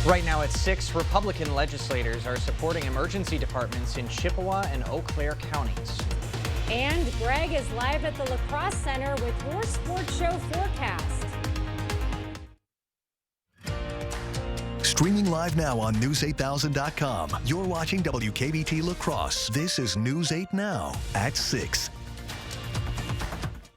Right now at 6, Republican legislators are supporting emergency departments in Chippewa and Eau Claire counties. And Greg is live at the La Crosse Center with your sports show forecast. Streaming live now on News8000.com. You're watching WKBT La Crosse. This is News 8 Now at 6.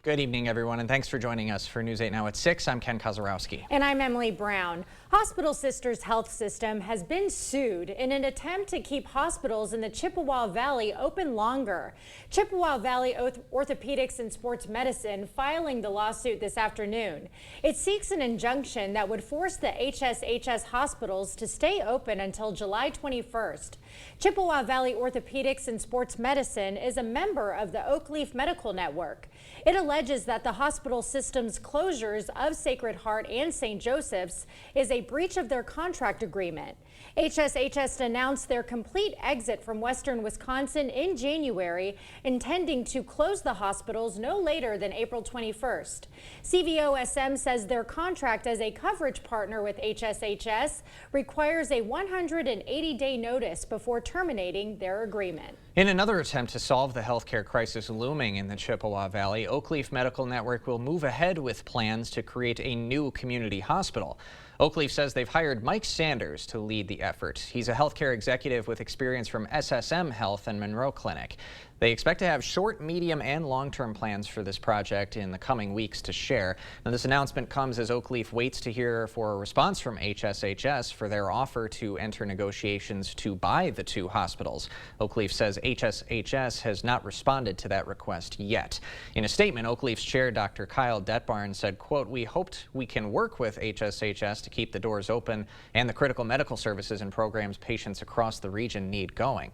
Good evening, everyone, and thanks for joining us for News 8 Now at 6. I'm Ken Kozarowski. And I'm Emily Brown. Hospital Sisters Health System has been sued in an attempt to keep hospitals in the Chippewa Valley open longer. Chippewa Valley Orthopedics and Sports Medicine filing the lawsuit this afternoon. It seeks an injunction that would force the HSHS hospitals to stay open until July 21st. Chippewa Valley Orthopedics and Sports Medicine is a member of the Oakleaf Medical Network. It alleges that the hospital system's closures of Sacred Heart and St. Joseph's is a breach of their contract agreement. HSHS announced their complete exit from Western Wisconsin in January, intending to close the hospitals no later than April 21st. CVOSM says their contract as a coverage partner with HSHS requires a 180-day notice before terminating their agreement. In another attempt to solve the healthcare crisis looming in the Chippewa Valley, Oakleaf Medical Network will move ahead with plans to create a new community hospital. Oakleaf says they've hired Mike Sanders to lead the effort. He's a healthcare executive with experience from SSM Health and Monroe Clinic. They expect to have short, medium, and long-term plans for this project in the coming weeks to share. Now, this announcement comes as Oakleaf waits to hear for a response from HSHS for their offer to enter negotiations to buy the two hospitals. Oakleaf says HSHS has not responded to that request yet. In a statement, Oakleaf's chair, Dr. Kyle Detbarn, said, quote, "We hoped we can work with HSHS to keep the doors open and the critical medical services and programs patients across the region need going."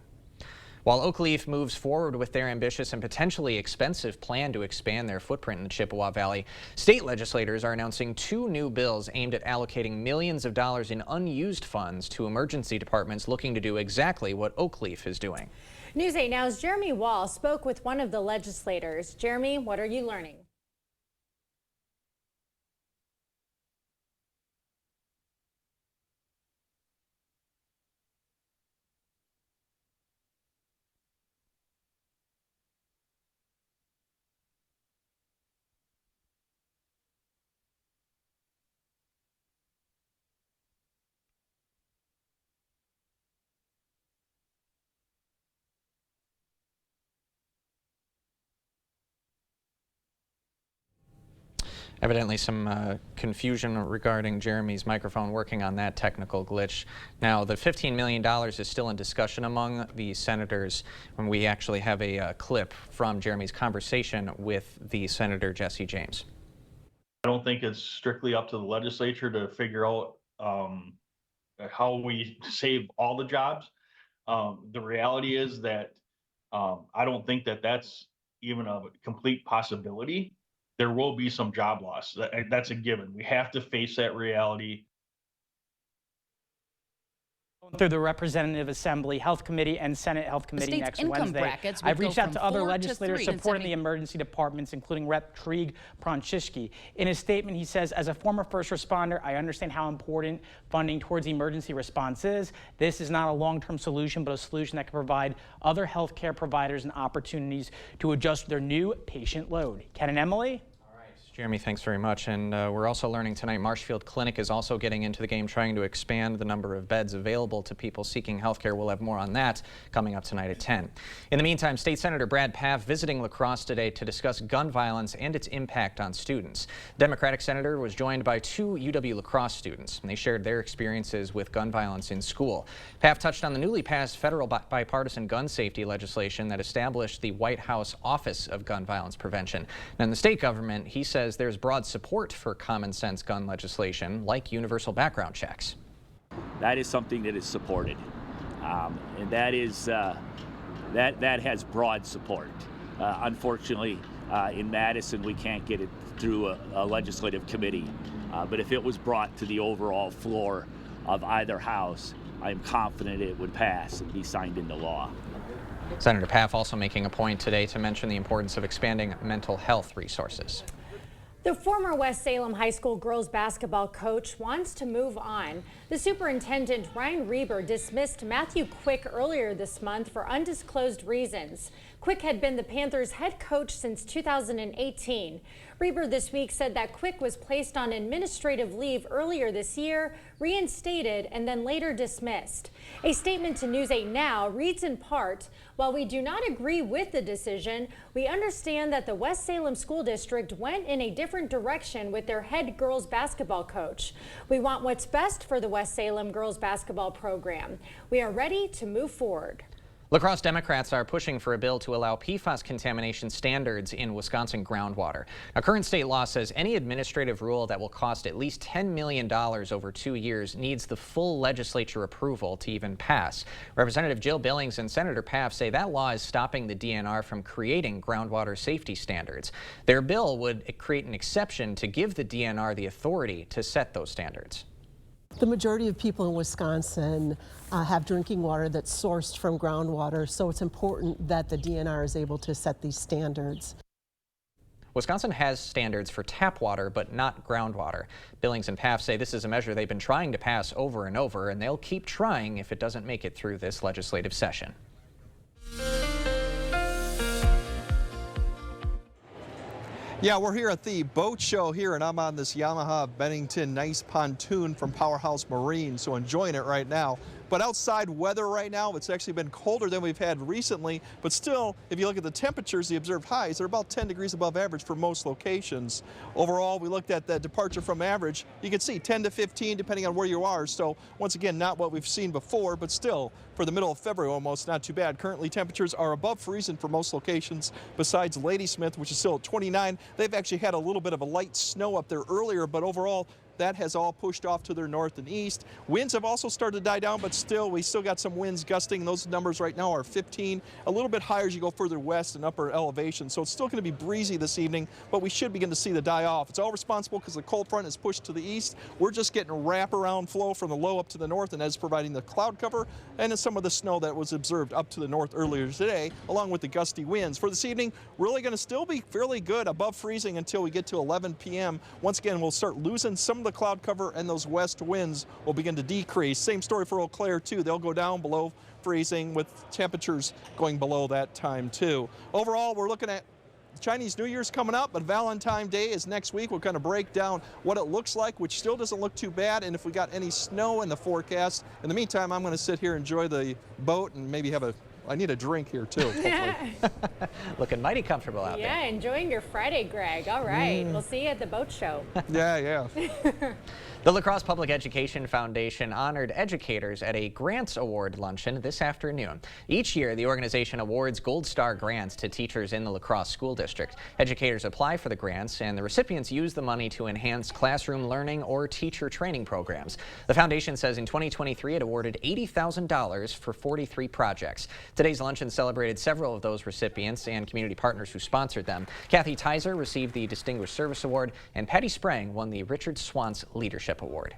While Oakleaf moves forward with their ambitious and potentially expensive plan to expand their footprint in the Chippewa Valley, state legislators are announcing two new bills aimed at allocating millions of dollars in unused funds to emergency departments looking to do exactly what Oakleaf is doing. News 8 Now's Jeremy Wall spoke with one of the legislators. Jeremy, what are you learning? Evidently some confusion regarding Jeremy's microphone, working on that technical glitch. Now, the $15 million is still in discussion among the senators when we actually have a clip from Jeremy's conversation with the Senator Jesse James. I don't think it's strictly up to the legislature to figure out how we save all the jobs. The reality is that I don't think that that's even a complete possibility. There will be some job loss. That's a given. We have to face that reality. Through the Representative Assembly Health Committee and Senate Health Committee next Wednesday. I've reached out to other legislators supporting the emergency departments, including Rep. Trig Pronchishki. In his statement, he says, "As a former first responder, I understand how important funding towards emergency response is. This is not a long-term solution, but a solution that can provide other healthcare providers and opportunities to adjust their new patient load." Ken and Emily? Jeremy, thanks very much. And we're also learning tonight Marshfield Clinic is also getting into the game, trying to expand the number of beds available to people seeking health care. We'll have more on that coming up tonight at 10. In the meantime, State Senator Brad Pfaff visiting La Crosse today to discuss gun violence and its impact on students. Democratic Senator was joined by two UW La Crosse students, and they shared their experiences with gun violence in school. Pfaff touched on the newly passed federal bipartisan gun safety legislation that established the White House Office of Gun Violence Prevention. And in the state government, he says there's broad support for common sense gun legislation like universal background checks. That is something that is supported, and that is that has broad support. Unfortunately, in Madison, we can't get it through a legislative committee, but if it was brought to the overall floor of either house, I am confident it would pass and be signed into law. Senator Pfaff also making a point today to mention the importance of expanding mental health resources. The former West Salem High School girls basketball coach wants to move on. The superintendent, Ryan Reber, dismissed Matthew Quick earlier this month for undisclosed reasons. Quick had been the Panthers' head coach since 2018. Reber this week said that Quick was placed on administrative leave earlier this year, reinstated, and then later dismissed. A statement to News 8 Now reads in part, "While we do not agree with the decision, we understand that the West Salem School District went in a different direction with their head girls basketball coach. We want what's best for the West Salem girls basketball program. We are ready to move forward." La Crosse Democrats are pushing for a bill to allow PFAS contamination standards in Wisconsin groundwater. Now, current state law says any administrative rule that will cost at least $10 million over 2 years needs the full legislature approval to even pass. Representative Jill Billings and Senator Paff say that law is stopping the DNR from creating groundwater safety standards. Their bill would create an exception to give the DNR the authority to set those standards. The majority of people in Wisconsin have drinking water that's sourced from groundwater, so it's important that the DNR is able to set these standards. Wisconsin has standards for tap water, but not groundwater. Billings and Paff say this is a measure they've been trying to pass over and over, and they'll keep trying if it doesn't make it through this legislative session. Yeah, we're here at the boat show here, and I'm on this Yamaha Bennington nice pontoon from Powerhouse Marine, so enjoying it right now. But outside weather right now, it's actually been colder than we've had recently, but still, if you look at the temperatures, the observed highs, they're about 10 degrees above average for most locations. Overall, we looked at the departure from average. You can see 10 to 15 depending on where you are, so once again, not what we've seen before, but still, for the middle of February almost, not too bad. Currently, temperatures are above freezing for most locations besides Ladysmith, which is still at 29. They've actually had a little bit of a light snow up there earlier, but overall, that has all pushed off to their north and east. Winds have also started to die down, but still, we still got some winds gusting. Those numbers right now are 15, a little bit higher as you go further west and upper elevation. So it's still going to be breezy this evening, but we should begin to see the die off. It's all responsible because the cold front is pushed to the east. We're just getting a wraparound flow from the low up to the north, and that's providing the cloud cover and then some of the snow that was observed up to the north earlier today, along with the gusty winds. For this evening, really going to still be fairly good, above freezing until we get to 11 p.m. Once again, we'll start losing some of the cloud cover, and those west winds will begin to decrease. Same story for Eau Claire too. They'll go down below freezing with temperatures going below that time too. Overall, we're looking at Chinese New Year's coming up, but Valentine's Day is next week. We'll kind of break down what it looks like, which still doesn't look too bad, and if we got any snow in the forecast. In the meantime, I'm going to sit here, enjoy the boat, and maybe have I need a drink here too, hopefully. Looking mighty comfortable out there. Yeah, enjoying your Friday, Greg. All right, we'll see you at the boat show. Yeah. The La Crosse Public Education Foundation honored educators at a Grants Award luncheon this afternoon. Each year, the organization awards Gold Star grants to teachers in the La Crosse School District. Educators apply for the grants, and the recipients use the money to enhance classroom learning or teacher training programs. The foundation says in 2023, it awarded $80,000 for 43 projects. Today's luncheon celebrated several of those recipients and community partners who sponsored them. Kathy Tizer received the Distinguished Service Award, and Patty Sprang won the Richard Swantz Leadership Award.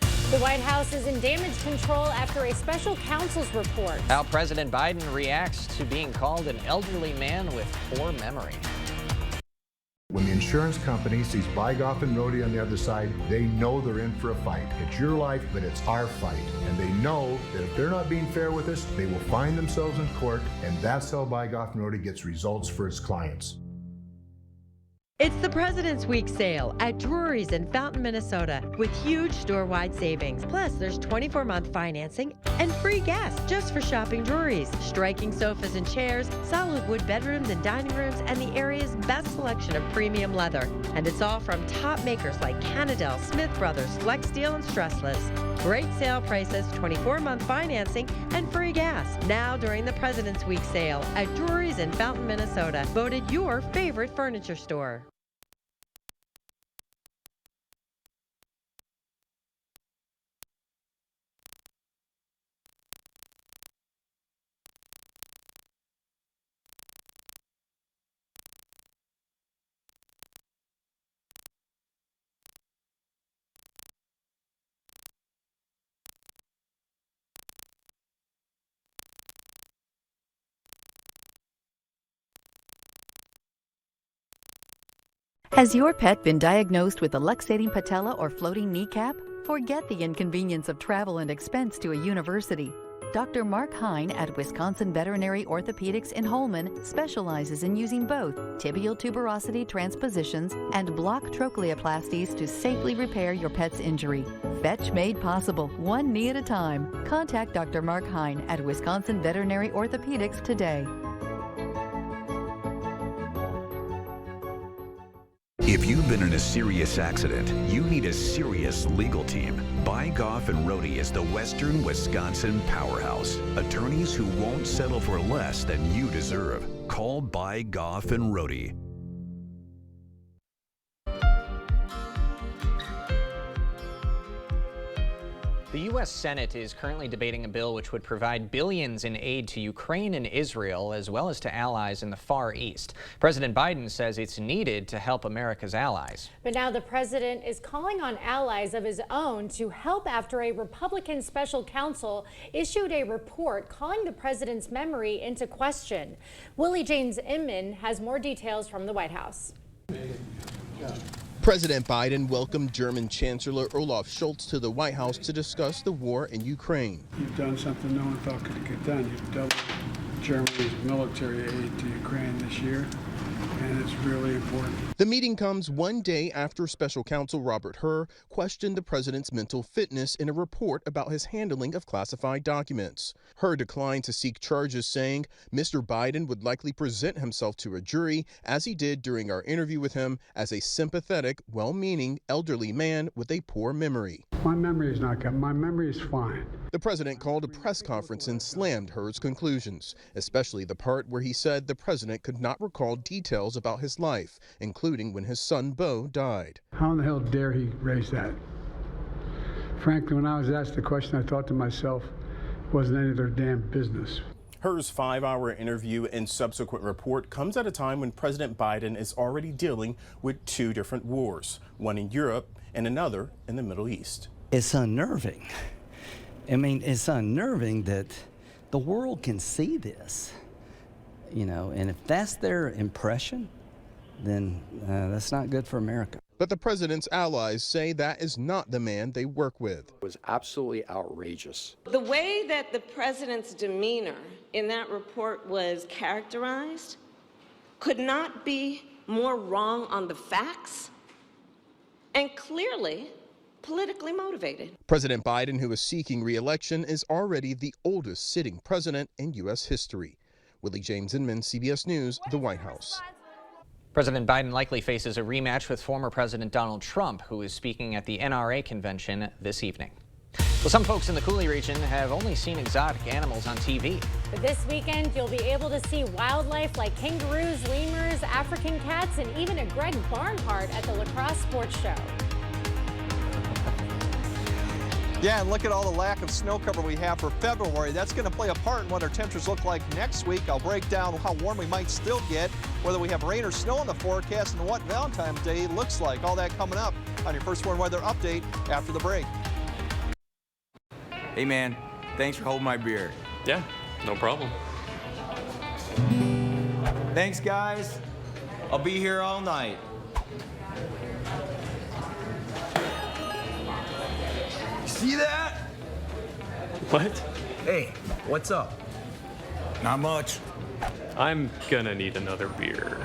The White House is in damage control after a special counsel's report. How President Biden reacts to being called an elderly man with poor memory. When the insurance company sees Bygoff and Rohde on the other side, they know they're in for a fight. It's your life, but it's our fight. And they know that if they're not being fair with us, they will find themselves in court, and that's how Bygoff and Rohde gets results for its clients. It's the President's Week sale at Drury's in Fountain, Minnesota, with huge store-wide savings. Plus, there's 24-month financing and free gas just for shopping Drury's. Striking sofas and chairs, solid wood bedrooms and dining rooms, and the area's best selection of premium leather. And it's all from top makers like Canadell, Smith Brothers, Flex Steel, and Stressless. Great sale prices, 24-month financing, and free gas. Now during the President's Week sale at Drury's in Fountain, Minnesota. Voted your favorite furniture store. Has your pet been diagnosed with a luxating patella or floating kneecap? Forget the inconvenience of travel and expense to a university. Dr. Mark Hine at Wisconsin Veterinary Orthopedics in Holmen specializes in using both tibial tuberosity transpositions and block trochleoplasties to safely repair your pet's injury. Fetch made possible, one knee at a time. Contact Dr. Mark Hine at Wisconsin Veterinary Orthopedics today. If you've been in a serious accident, you need a serious legal team. Bygoff and Rohde is the Western Wisconsin powerhouse. Attorneys who won't settle for less than you deserve. Call Bygoff and Rohde. The U.S. Senate is currently debating a bill which would provide billions in aid to Ukraine and Israel, as well as to allies in the Far East. President Biden says it's needed to help America's allies. But now the president is calling on allies of his own to help after a Republican special counsel issued a report calling the president's memory into question. Willie James Inman has more details from the White House. President Biden welcomed German Chancellor Olaf Scholz to the White House to discuss the war in Ukraine. You've done something no one thought could get done. You've doubled Germany's military aid to Ukraine this year, and it's really important. The meeting comes one day after Special Counsel Robert Hur questioned the president's mental fitness in a report about his handling of classified documents. Hur declined to seek charges, saying Mr. Biden would likely present himself to a jury, as he did during our interview with him, as a sympathetic, well-meaning, elderly man with a poor memory. My memory is not good. My memory is fine. The president called a press conference and slammed Hur's conclusions, especially the part where he said the president could not recall details about his life, including when his son Beau died. How in the hell dare he raise that? Frankly, when I was asked the question, I thought to myself, it wasn't any of their damn business. Hur's 5-hour interview and subsequent report comes at a time when President Biden is already dealing with 2 different wars, one in Europe and another in the Middle East. It's unnerving. I mean, it's unnerving that the world can see this, and if that's their impression, then that's not good for America. But the president's allies say that is not the man they work with. It was absolutely outrageous. The way that the president's demeanor in that report was characterized could not be more wrong on the facts and clearly politically motivated. President Biden, who is seeking re-election, is already the oldest sitting president in U.S. history. Willie James Inman, CBS News, the White House. President Biden likely faces a rematch with former President Donald Trump, who is speaking at the NRA convention this evening. Well, some folks in the Coulee region have only seen exotic animals on TV. But this weekend, you'll be able to see wildlife like kangaroos, lemurs, African cats, and even a Greg Barnhart at the La Crosse Sports Show. Yeah, and look at all the lack of snow cover we have for February. That's going to play a part in what our temperatures look like next week. I'll break down how warm we might still get, whether we have rain or snow in the forecast, and what Valentine's Day looks like. All that coming up on your First Warn Weather Update after the break. Hey man, thanks for holding my beer. Yeah, no problem. Thanks guys. I'll be here all night. See that? What? Hey, what's up? Not much. I'm gonna need another beer.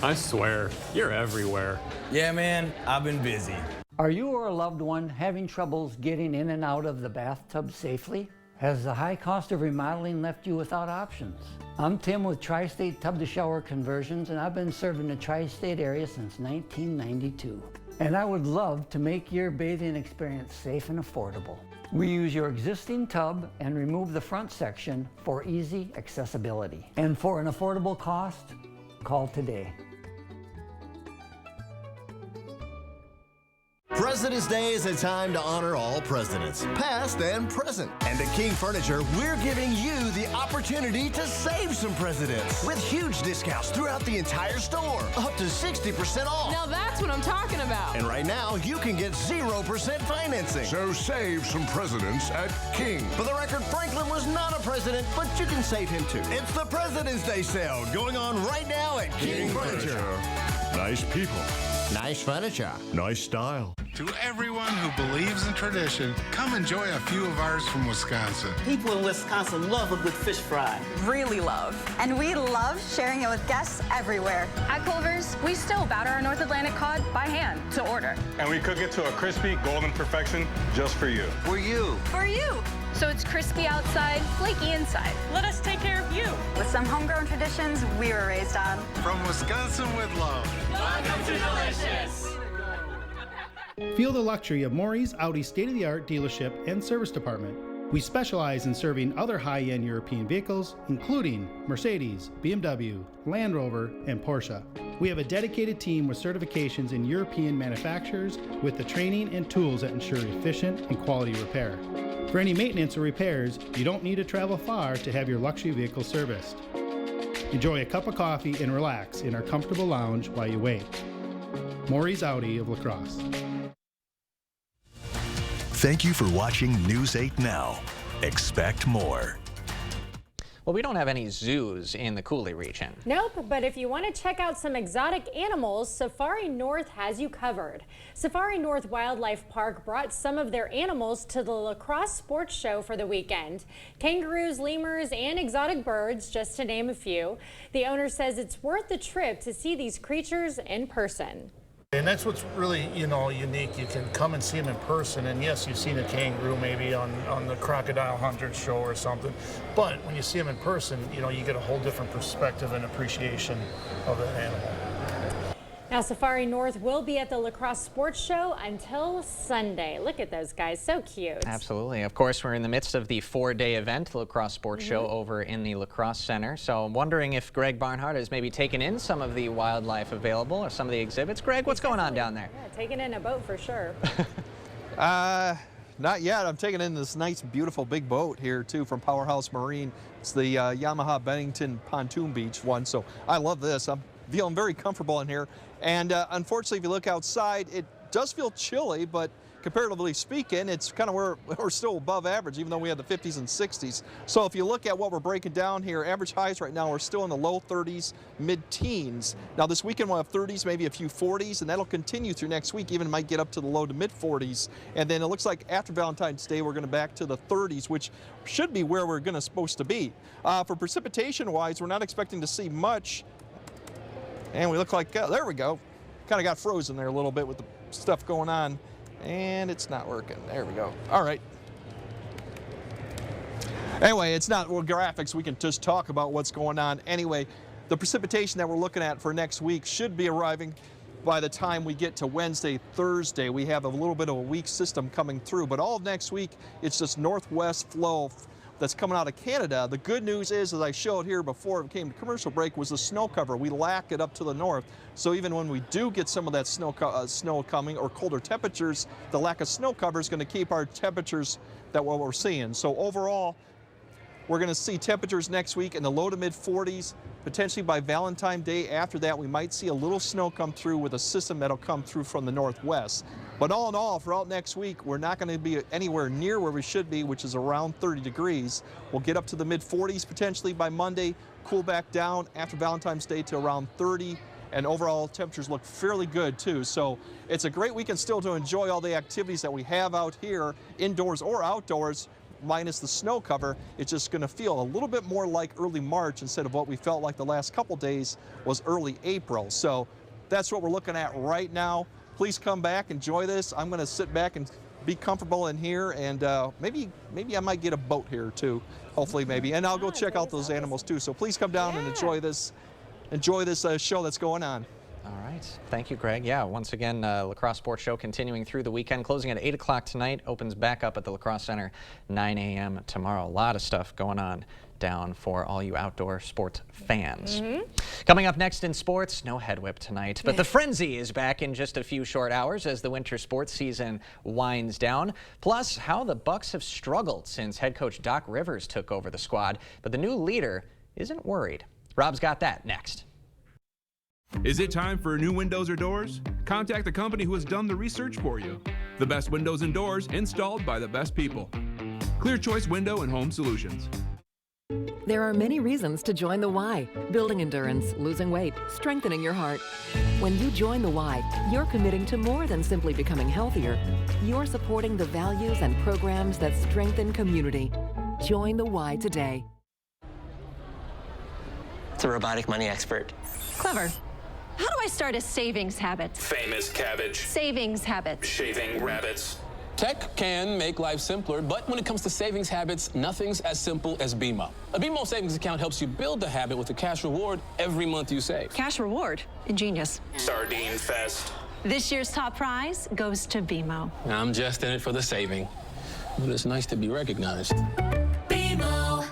I swear, you're everywhere. Yeah, man, I've been busy. Are you or a loved one having troubles getting in and out of the bathtub safely? Has the high cost of remodeling left you without options? I'm Tim with Tri-State Tub to Shower Conversions, and I've been serving the Tri-State area since 1992. And I would love to make your bathing experience safe and affordable. We use your existing tub and remove the front section for easy accessibility. And for an affordable cost, call today. President's Day is a time to honor all presidents, past and present. And at King Furniture, we're giving you the opportunity to save some presidents with huge discounts throughout the entire store, up to 60% off. Now that's what I'm talking about. And right now, you can get 0% financing. So save some presidents at King. For the record, Franklin was not a president, but you can save him too. It's the President's Day sale going on right now at King Furniture. Nice people. Nice furniture. Nice style. To everyone who believes in tradition, come enjoy a few of ours from Wisconsin. People in Wisconsin love a good fish fry. Really love. And we love sharing it with guests everywhere. At Culver's, we still batter our North Atlantic cod by hand to order. And we cook it to a crispy, golden perfection just for you. For you. For you. So it's crispy outside, flaky inside. Let us take care of you. With some homegrown traditions we were raised on. From Wisconsin with love. Welcome to Delicious. Feel the luxury of Maury's Audi state-of-the-art dealership and service department. We specialize in serving other high-end European vehicles, including Mercedes, BMW, Land Rover, and Porsche. We have a dedicated team with certifications in European manufacturers with the training and tools that ensure efficient and quality repair. For any maintenance or repairs, you don't need to travel far to have your luxury vehicle serviced. Enjoy a cup of coffee and relax in our comfortable lounge while you wait. Maury's Audi of La Crosse. Thank you for watching News 8 Now. Expect more. Well, we don't have any zoos in the Coulee region. Nope, but if you want to check out some exotic animals, Safari North has you covered. Safari North Wildlife Park brought some of their animals to the La Crosse Sports Show for the weekend. Kangaroos, lemurs, and exotic birds, just to name a few. The owner says it's worth the trip to see these creatures in person. And that's what's really, unique. You can come and see them in person. And yes, you've seen a kangaroo maybe on the Crocodile Hunters show or something. But when you see them in person, you get a whole different perspective and appreciation of that animal. Now, Safari North will be at the La Crosse Sports Show until Sunday. Look at those guys, so cute. Absolutely. Of course, we're in the midst of the 4-day event, the La Crosse Sports Show over in the La Crosse Center. So I'm wondering if Greg Barnhart has maybe taken in some of the wildlife available or some of the exhibits. Greg, what's going on down there? Yeah, taking in a boat for sure. Not yet. I'm taking in this nice, beautiful big boat here, too, from Powerhouse Marine. It's the Yamaha Bennington Pontoon Beach one, so I love this. I'm feeling very comfortable in here. And unfortunately, if you look outside, it does feel chilly, but comparatively speaking, it's kind of where we're still above average, even though we had the 50s and 60s. So if you look at what we're breaking down here, average highs right now, we're still in the low 30s, mid-teens. Now this weekend we'll have 30s, maybe a few 40s, and that'll continue through next week, even might get up to the low to mid 40s. And then it looks like after Valentine's Day, we're going to back to the 30s, which should be where we're supposed to be. For precipitation-wise, we're not expecting to see much. And we look like, there we go. Kind of got frozen there a little bit with the stuff going on. And it's not working. There we go. All right. Anyway, it's not graphics. We can just talk about what's going on. Anyway, the precipitation that we're looking at for next week should be arriving by the time we get to Wednesday, Thursday. We have a little bit of a weak system coming through, but all of next week, it's just northwest flow that's coming out of Canada. The good news is, as I showed here before it came to commercial break, was the snow cover. We lack it up to the north. So even when we do get some of that snow coming or colder temperatures, the lack of snow cover is going to keep our temperatures that what we're seeing. So overall, we're going to see temperatures next week in the low to mid 40s. Potentially by Valentine's Day after that, we might see a little snow come through with a system that'll come through from the northwest. But all in all, throughout next week, we're not going to be anywhere near where we should be, which is around 30 degrees. We'll get up to the mid 40s potentially by Monday, cool back down after Valentine's Day to around 30. And overall temperatures look fairly good too. So it's a great weekend still to enjoy all the activities that we have out here, indoors or outdoors, minus the snow cover. It's just going to feel a little bit more like early March instead of what we felt like the last couple days was early April. So that's what we're looking at right now. Please come back, enjoy this. I'm going to sit back and be comfortable in here, and maybe I might get a boat here too, hopefully maybe. And I'll go check out those animals too. So please come down and enjoy this show that's going on. All right. Thank you, Greg. Yeah, once again, La Crosse Sports Show continuing through the weekend, closing at 8 o'clock tonight, opens back up at the La Crosse Center 9 a.m. tomorrow. A lot of stuff going on down for all you outdoor sports fans. Coming up next in sports, no head whip tonight, but the frenzy is back in just a few short hours as the winter sports season winds down. Plus, how the Bucks have struggled since head coach Doc Rivers took over the squad, but the new leader isn't worried. Rob's got that next. Is it time for new windows or doors? Contact the company who has done the research for you. The best windows and doors installed by the best people. Clear Choice Window and Home Solutions. There are many reasons to join the Y. Building endurance, losing weight, strengthening your heart. When you join the Y, you're committing to more than simply becoming healthier. You're supporting the values and programs that strengthen community. Join the Y today. It's a robotic money expert. Clever. How do I start a savings habit? Famous cabbage. Savings habit. Shaving rabbits. Tech can make life simpler, but when it comes to savings habits, nothing's as simple as BMO. A BMO savings account helps you build the habit with a cash reward every month you save. Cash reward? Ingenious. Sardine Fest. This year's top prize goes to BMO. I'm just in it for the saving, but it's nice to be recognized. BMO.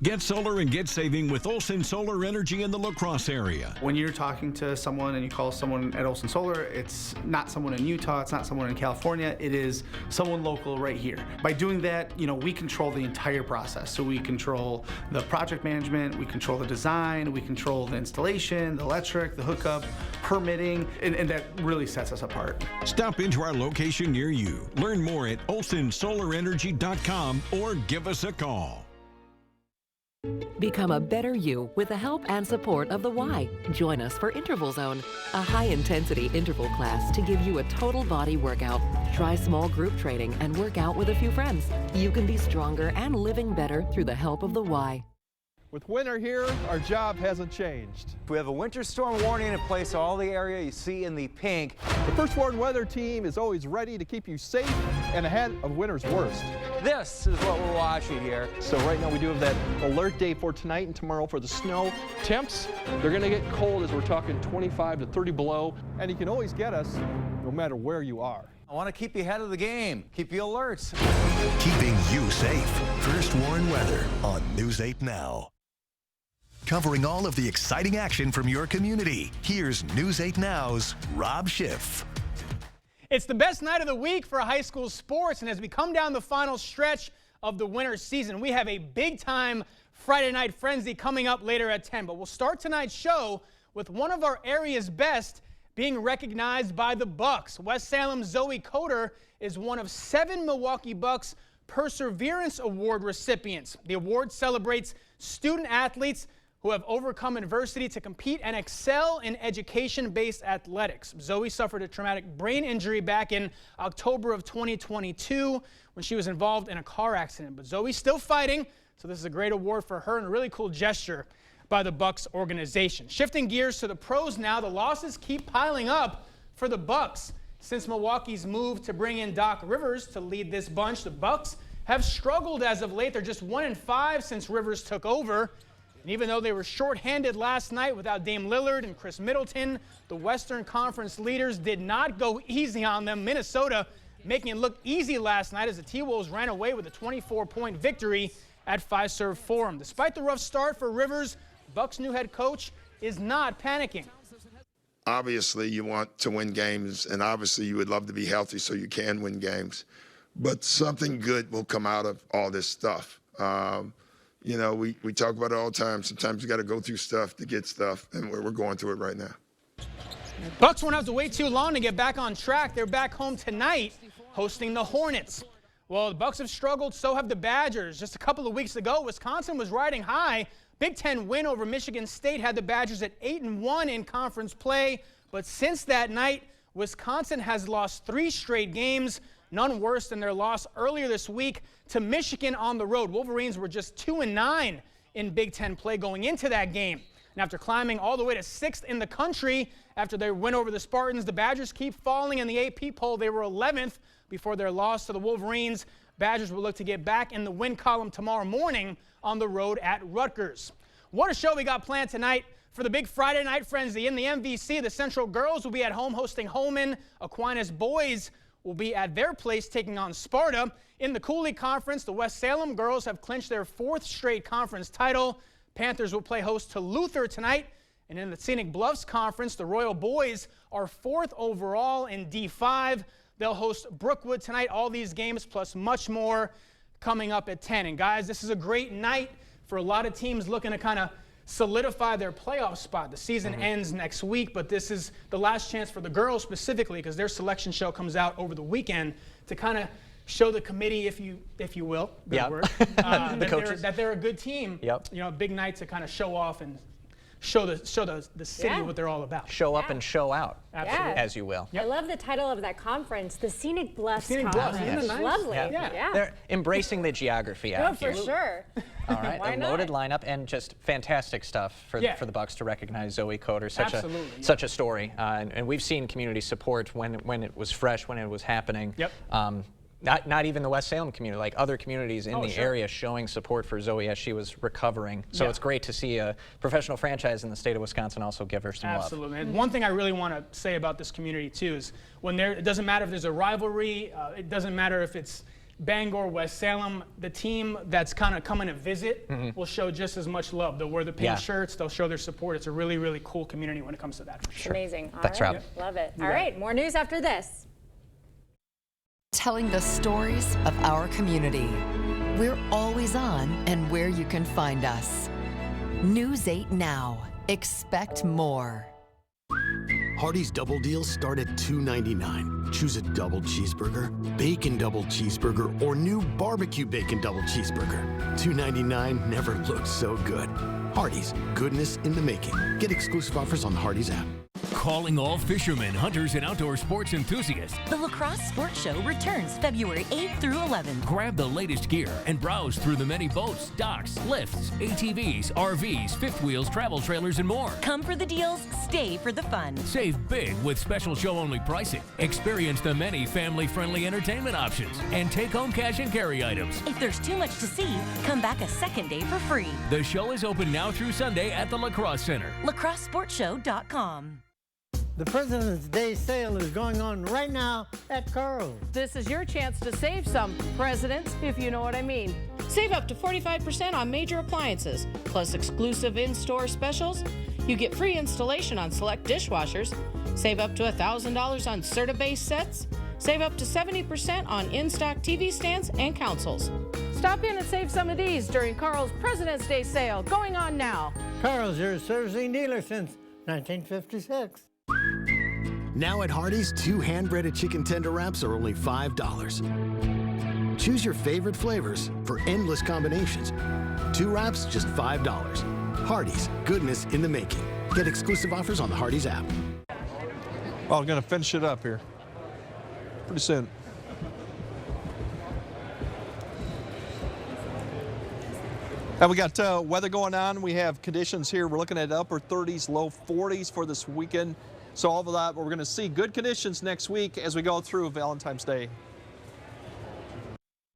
Get solar and get saving with Olson Solar Energy in the La Crosse area. When you're talking to someone and you call someone at Olson Solar, it's not someone in Utah, it's not someone in California, it is someone local right here. By doing that, we control the entire process. So we control the project management, we control the design, we control the installation, the electric, the hookup, permitting, and that really sets us apart. Stop into our location near you. Learn more at olsonsolarenergy.com or give us a call. Become a better you with the help and support of the Y. Join us for Interval Zone, a high-intensity interval class to give you a total body workout. Try small group training and work out with a few friends. You can be stronger and living better through the help of the Y. With winter here, our job hasn't changed. We have a winter storm warning in place, all the area you see in the pink. The First Warn Weather Team is always ready to keep you safe and ahead of winter's worst. This is what we're watching here. So right now we do have that alert day for tonight and tomorrow for the snow. Temps, they're going to get cold as we're talking 25 to 30 below. And you can always get us no matter where you are. I want to keep you ahead of the game, keep you alert. Keeping you safe. First Warn Weather on News 8 Now. Covering all of the exciting action from your community, here's News 8 Now's Rob Schiff. It's the best night of the week for high school sports, and as we come down the final stretch of the winter season, we have a big-time Friday night frenzy coming up later at 10. But we'll start tonight's show with one of our area's best being recognized by the Bucks. West Salem's Zoe Coder is one of 7 Milwaukee Bucks Perseverance Award recipients. The award celebrates student athletes who have overcome adversity to compete and excel in education-based athletics. Zoe suffered a traumatic brain injury back in October of 2022 when she was involved in a car accident. But Zoe's still fighting, so this is a great award for her and a really cool gesture by the Bucks organization. Shifting gears to the pros now, the losses keep piling up for the Bucks. Since Milwaukee's move to bring in Doc Rivers to lead this bunch, the Bucks have struggled as of late. They're just 1-5 since Rivers took over. And even though they were shorthanded last night without Dame Lillard and Chris Middleton, the Western Conference leaders did not go easy on them. Minnesota making it look easy last night as the T-Wolves ran away with a 24-point victory at Fiserv Forum. Despite the rough start for Rivers, Bucks' new head coach is not panicking. Obviously, you want to win games, and obviously you would love to be healthy so you can win games. But something good will come out of all this stuff. We talk about it all the time. Sometimes you got to go through stuff to get stuff, and we're going through it right now. Bucks won't have to wait too long to get back on track. They're back home tonight hosting the Hornets. Well, the Bucks have struggled, so have the Badgers. Just a couple of weeks ago, Wisconsin was riding high. Big Ten win over Michigan State had the Badgers at 8-1 in conference play. But since that night, Wisconsin has lost 3 straight games. none worse than their loss earlier this week to Michigan on the road. Wolverines were just 2-9 in Big Ten play going into that game. And after climbing all the way to 6th in the country after their win over the Spartans, the Badgers keep falling in the AP poll. They were 11th before their loss to the Wolverines. Badgers will look to get back in the win column tomorrow morning on the road at Rutgers. What a show we got planned tonight for the big Friday night frenzy. In the MVC, the Central girls will be at home hosting Holman. Aquinas boys will be at their place taking on Sparta. In the Cooley Conference, the West Salem girls have clinched their 4th straight conference title. Panthers will play host to Luther tonight. And in the Scenic Bluffs Conference, the Royal boys are 4th overall in D5. They'll host Brookwood tonight. All these games plus much more coming up at 10. And guys, this is a great night for a lot of teams looking to kind of solidify their playoff spot. The season ends next week, but this is the last chance for the girls specifically because their selection show comes out over the weekend to kind of show the committee, if you will, word, the coaches, that they're a good team. Yep. You know, a big night to kind of show off and show the city what they're all about. Show up and show out, as you will. I love the title of that conference, the Scenic Bluffs Scenic Bluffs, Conference. isn't it nice? Lovely. Yeah. They're embracing the geography out for here. sure. All right, Why a loaded lineup and just fantastic stuff for the Bucks to recognize Zoe Coder. Such a story, and we've seen community support when it was fresh, when it was happening. Yep. Not even the West Salem community, like other communities in the area showing support for Zoe as she was recovering. So it's great to see a professional franchise in the state of Wisconsin also give her some love. Absolutely. And one thing I really want to say about this community too is it doesn't matter if there's a rivalry, it doesn't matter if it's Bangor, West Salem, the team that's kind of coming to visit will show just as much love. They'll wear the pink shirts, they'll show their support. It's a really, really cool community when it comes to that. For sure. Amazing. That's right. Love it. All right, more news after this. Telling the stories of our community. We're always on and where you can find us. News 8 Now. Expect more. Hardee's Double Deals start at $2.99. Choose a double cheeseburger, bacon double cheeseburger, or new barbecue bacon double cheeseburger. $2.99 never looked so good. Hardee's, goodness in the making. Get exclusive offers on the Hardee's app. Calling all fishermen, hunters, and outdoor sports enthusiasts. The La Crosse Sports Show returns February 8th through 11th. Grab the latest gear and browse through the many boats, docks, lifts, ATVs, RVs, fifth wheels, travel trailers, and more. Come for the deals, stay for the fun. Save big with special show-only pricing. Experience the many family-friendly entertainment options and take home cash and carry items. If there's too much to see, come back a second day for free. The show is open now through Sunday at the La Crosse Center. LaCrosseSportsShow.com. The President's Day sale is going on right now at Carl's. This is your chance to save some, presidents, if you know what I mean. Save up to 45% on major appliances, plus exclusive in-store specials. You get free installation on select dishwashers. Save up to $1,000 on Certa-Base sets. Save up to 70% on in-stock TV stands and consoles. Stop in and save some of these during Carl's President's Day sale, going on now. Carl's, your servicing dealer since 1956. Now at Hardee's, 2 hand-breaded chicken tender wraps are only $5. Choose your favorite flavors for endless combinations. 2 wraps, just $5. Hardee's, goodness in the making. Get exclusive offers on the Hardee's app. Well, I'm going to finish it up here pretty soon. Now we got weather going on. We have conditions here. We're looking at upper 30s, low 40s for this weekend. So all of that, we're going to see good conditions next week as we go through Valentine's Day